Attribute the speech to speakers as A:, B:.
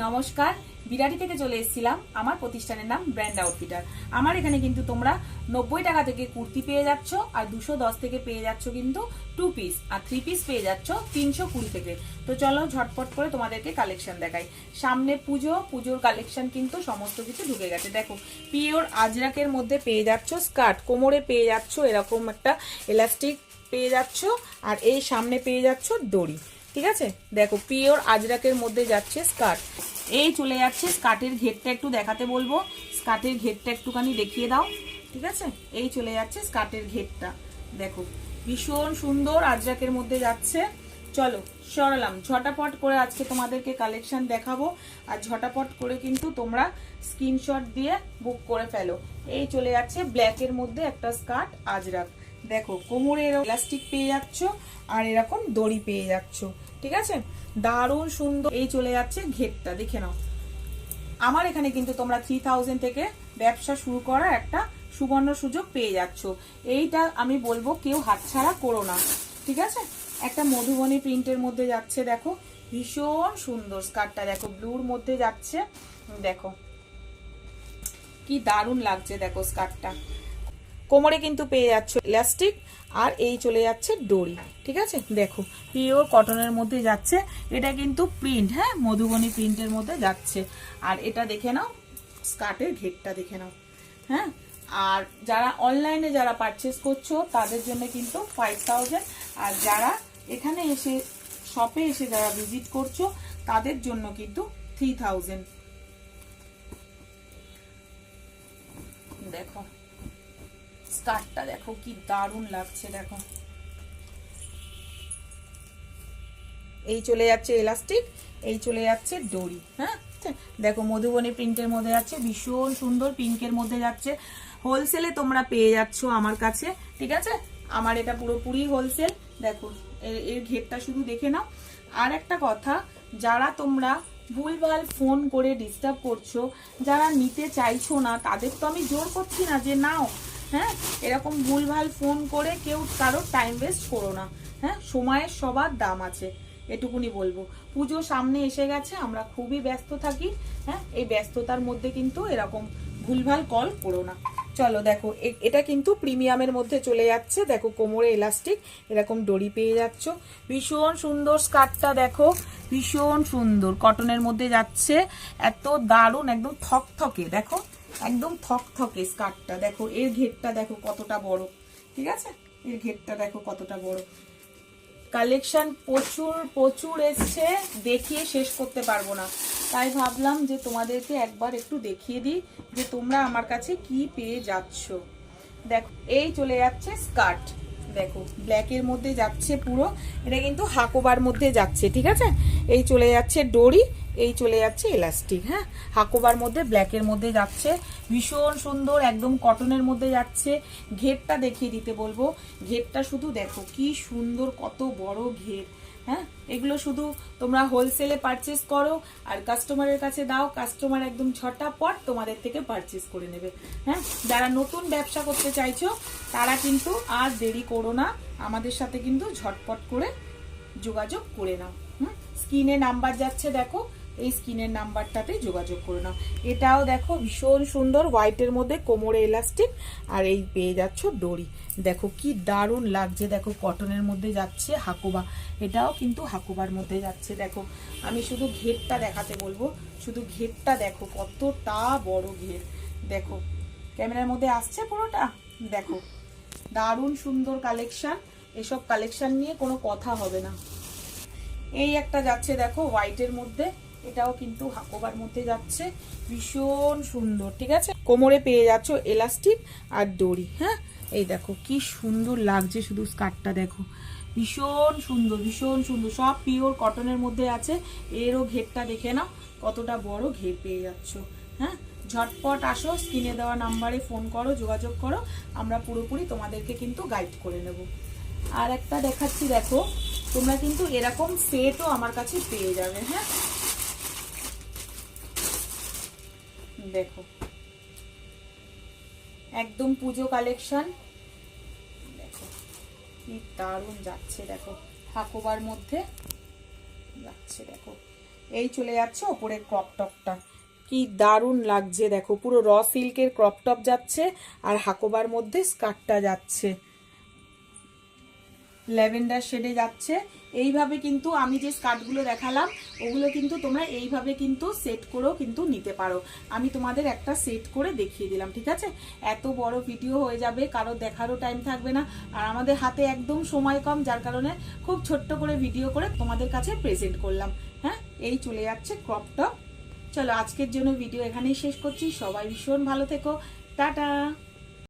A: নমস্কার, বিরাটি থেকে চলে এসেছিলাম। আমার প্রতিষ্ঠানের নাম ব্র্যান্ড আউটফিটার। আমার এখানে কিন্তু তোমরা 90 টাকা থেকে কুর্তি পেয়ে যাচ্ছ, আর 210 থেকে পেয়ে যাচ্ছ কিন্তু 2 পিস, আর 3 পিস পেয়ে যাচ্ছ 320 থেকে। তো চলো ঝটপট করে তোমাদেরকে কালেকশন দেখাই। সামনে পুজোর কালেকশন কিন্তু সমস্ত কিছু ঢুকে গেছে। দেখো, পিওর আজরাকের মধ্যে পেয়ে যাচ্ছ স্কার্ট, কোমরে পেয়ে যাচ্ছ এরকম একটা এলাস্টিক পেয়ে যাচ্ছ, আর এই সামনে পেয়ে যাচ্ছ দড়ি। ঠিক আছে, দেখো পিওর আজরাকের মধ্যে যাচ্ছে স্কার্ট। এই চলে যাচ্ছে স্কার্টের ঘেরটা, একটু দেখাতে বলবো। স্কার্টের ঘেরটা একটুখানি দেখিয়ে দাও। ঠিক আছে, এই চলে যাচ্ছে স্কার্টের ঘেরটা। দেখো ভীষণ সুন্দর আজরাকের মধ্যে যাচ্ছে। চলো সরালাম, ঝটাপট করে আজকে তোমাদেরকে কালেকশন দেখাবো, আর ঝটাপট করে কিন্তু তোমরা স্ক্রিনশট দিয়ে বুক করে ফেলো। এই চলে যাচ্ছে ব্ল্যাকের মধ্যে একটা স্কার্ট আজরাক। দেখো কোমরে এরকম ইলাস্টিক পেয়ে যাচ্ছ, আর এরকম দড়ি পেয়ে যাচ্ছ। ঠিক আছে, দারুণ সুন্দর। এই চলে যাচ্ছে ঘেরটা, দেখে নাও। আমার এখানে কিন্তু তোমরা 3000 থেকে ব্যবসা শুরু করার একটা সুবর্ণ সুযোগ পেয়ে যাচ্ছ। এইটা আমি বলবো কেউ হাতছাড়া করো না। ঠিক আছে, একটা মধুবনী প্রিন্টের মধ্যে যাচ্ছে। দেখো ভীষণ সুন্দর স্কার্টটা, দেখো ব্লুর মধ্যে যাচ্ছে। দেখো কি দারুণ লাগছে, দেখো স্কার্টটা। কোমরে কিন্তু পেয়ে যাচ্ছ ইলাস্টিক, আর এই চলে যাচ্ছে দড়ি। ঠিক আছে, দেখো পিওর কটনের মধ্যে যাচ্ছে। এটা কিন্তু প্রিন্ট, হ্যাঁ মধুবনী প্রিন্টের মধ্যে যাচ্ছে। আর এটা দেখে নাও, স্কার্টের ঘেরটা দেখে নাও। হ্যাঁ, আর যারা অনলাইনে যারা পারচেস করছো তাদের জন্য কিন্তু 5000, আর যারা এখানে এসে শপে এসে যারা ভিজিট করছো তাদের জন্য কিন্তু 3000। দেখো স্কার্টটা দেখো কি দারুণ লাগছে। দেখো এই চলে যাচ্ছে এলাস্টিক, এই চলে যাচ্ছে দড়ি। হ্যাঁ, দেখো মধুবনী প্রিন্টের মধ্যে যাচ্ছে, ভীষণ সুন্দর পিঙ্কের মধ্যে যাচ্ছে। হোলসেলে তোমরা পেয়ে যাচ্ছ আমার কাছে। ঠিক আছে, আমার এটা পুরোপুরি হোলসেল। দেখো এর ঘেরটা শুধু দেখে নাও। আর একটা কথা, যারা তোমরা ভুলভাল ফোন করে ডিস্টার্ব করছো, যারা নিতে চাইছো না, তাদের তো আমি জোর করছি না যে নাও। হ্যাঁ, এরকম ভুলভাল ফোন করে কেউ কারোর টাইম ওয়েস্ট করো না। হ্যাঁ, সময়ের সবার দাম আছে, এটুকুনি বলবো। পুজো সামনে এসে গেছে, আমরা খুবই ব্যস্ত থাকি। হ্যাঁ, এই ব্যস্ততার মধ্যে কিন্তু এরকম ভুলভাল কল করো না। চলো দেখো, এটা কিন্তু প্রিমিয়ামের মধ্যে চলে যাচ্ছে। দেখো কোমরে এলাস্টিক, এরকম দড়ি পেয়ে যাচ্ছ। ভীষণ সুন্দর স্কার্টটা, দেখো ভীষণ সুন্দর কটনের মধ্যে যাচ্ছে। এত দারুণ, একদম থকথকে। দেখো একদম থকথকে স্কার্টটা। দেখো এর ঘেরটা দেখো কতটা বড়। ঠিক আছে, এর ঘেরটা দেখো কতটা বড়। কালেকশন প্রচুর প্রচুর এসছে, দেখিয়ে শেষ করতে পারবো না। তাই ভাবলাম যে তোমাদেরকে একবার একটু দেখিয়ে দিই যে তোমরা আমার কাছে কি পেয়ে যাচ্ছ। দেখো এই চলে যাচ্ছে স্কার্ট, দেখো ব্ল্যাকের মধ্যে যাচ্ছে পুরো। এটা কিন্তু হাকোবার মধ্যে যাচ্ছে। ঠিক আছে, এই চলে যাচ্ছে দড়ি, এই চলে যাচ্ছে এলাস্টিক। হ্যাঁ, হাকোবার মধ্যে ব্ল্যাকের মধ্যে যাচ্ছে, ভীষণ সুন্দর একদম কটনের মধ্যে যাচ্ছে। ঘেরটা দেখিয়ে দিতে বলবো। ঘেরটা শুধু দেখো কি সুন্দর, কত বড় ঘের। হ্যাঁ, এগুলো শুধু তোমরা হোলসেলে পারচেস করো আর কাস্টমারের কাছে দাও, কাস্টমার একদম ঝটাপট তোমাদের থেকে পারচেস করে নেবে। হ্যাঁ, যারা নতুন ব্যবসা করতে চাইছো তারা কিন্তু আর দেরি করো না, আমাদের সাথে কিন্তু ঝটপট করে যোগাযোগ করে নাও। স্ক্রিনে নাম্বার যাচ্ছে, দেখো এই স্ক্রিনের নাম্বারটাতে যোগাযোগ করে নাও। এটাও দেখো ভীষণ সুন্দর হোয়াইটের মধ্যে, কোমরে এলাস্টিক, আর এই পেয়ে যাচ্ছ দড়ি। দেখো কি দারুণ লাগছে। দেখো কটনের মধ্যে যাচ্ছে হাকোবা, এটাও কিন্তু হাকোবার মধ্যে যাচ্ছে। দেখো আমি শুধু ঘেরটা দেখাতে বলবো, শুধু ঘেরটা দেখো কতটা বড় ঘের। দেখো ক্যামেরার মধ্যে আসছে পুরোটা। দেখো দারুণ সুন্দর কালেকশন, এসব কালেকশন নিয়ে কোনো কথা হবে না। এই একটা যাচ্ছে দেখো হোয়াইটের মধ্যে, এটাও কিন্তু হাকোবার মধ্যে যাচ্ছে, ভীষণ সুন্দর। ঠিক আছে, কোমরে পেয়ে যাচ্ছ এলাস্টিক আর দড়ি। হ্যাঁ, এই দেখো কি সুন্দর লাগছে, শুধু স্কার্টটা দেখো ভীষণ সুন্দর, ভীষণ সুন্দর। সব পিওর কটনের মধ্যে আছে। এরও ঘেরটা দেখে নাও কতটা বড় ঘের পেয়ে যাচ্ছ। হ্যাঁ, ঝটপট আসো, স্ক্রিনে দেওয়া নাম্বারে ফোন করো, যোগাযোগ করো, আমরা পুরোপুরি তোমাদেরকে কিন্তু গাইড করে নেব। আর একটা দেখাচ্ছি, দেখো তোমরা কিন্তু এরকম সেটও আমার কাছে পেয়ে যাবে। হ্যাঁ, দেখো একদম পুজো কালেকশন। দেখো কি দারুণ যাচ্ছে, দেখো হাকোবার মধ্যে যাচ্ছে। দেখো এই চলে যাচ্ছে ওপরের ক্রপ টপটা, কি দারুণ লাগছে দেখো, পুরো র সিল্কের ক্রপ টপ যাচ্ছে আর হাকোবার মধ্যে স্কার্টটা যাচ্ছে, ল্যাভেন্ডার শেডে যাচ্ছে। এইভাবে কিন্তু আমি যে স্কার্টগুলো দেখালাম ওগুলো কিন্তু তোমরা এইভাবে কিন্তু সেট করেও কিন্তু নিতে পারো। আমি তোমাদের একটা সেট করে দেখিয়ে দিলাম, ঠিক আছে? এত বড় ভিডিও হয়ে যাবে, কারো দেখারও টাইম থাকবে না, আর আমাদের হাতে একদম সময় কম, যার কারণে খুব ছোট্ট করে ভিডিও করে তোমাদের কাছে প্রেজেন্ট করলাম। হ্যাঁ, এই চলে যাচ্ছে ক্রপ টপ। চলো আজকের জন্য ভিডিও এখানেই শেষ করছি। সবাই ভীষণ ভালো থেকো, টাটা।